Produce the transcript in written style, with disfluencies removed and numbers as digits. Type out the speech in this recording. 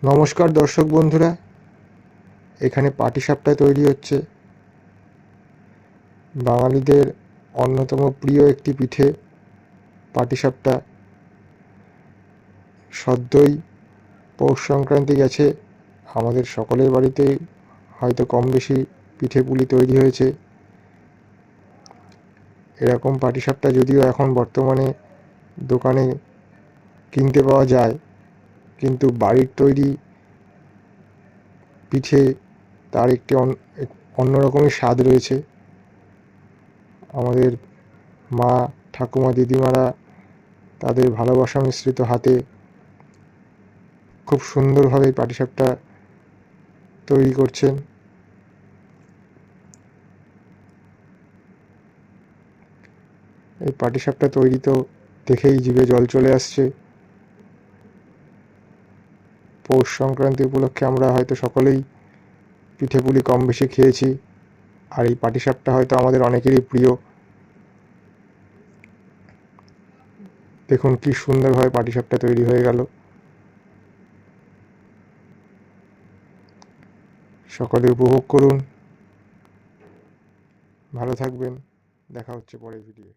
নমস্কার দর্শক বন্ধুরা, এখানে পাটিসাপটা তৈরি হচ্ছে। বাঙালিদের অন্যতম প্রিয় একটি পিঠে পাটিসাপটা। সদ্যই পৌষ সংক্রান্তি গেছে, আমাদের সকলের বাড়িতেই হয়তো কম বেশি পিঠে পুলি তৈরি হয়েছে। এরকম পাটিসাপটা যদিও এখন বর্তমানে দোকানে কিনতে পাওয়া যায়, কিন্তু বাড়ির তৈরি পিঠে তার একটি অন্যরকমই স্বাদ রয়েছে। আমাদের মা, ঠাকুমা, দিদিমারা তাদের ভালোবাসা মিশ্রিত হাতে খুব সুন্দরভাবে পাটিসাপটা তৈরি করছেন। এই পাটিসাপটা তৈরি তো দেখেই জিভে জল চলে আসছে। পৌষ সংক্রান্তি উপলক্ষে আমরা হয়তো সকলেই পিঠে পুলি কম বেশি খেয়েছি, আর এই পাটিসাপটা হয়তো আমাদের অনেকেরই প্রিয়। দেখুন কি সুন্দরভাবে পাটিসাপটা তৈরি হয়ে গেল। সকলে উপভোগ করুন, ভালো থাকবেন, দেখা হচ্ছে পরের ভিডিও।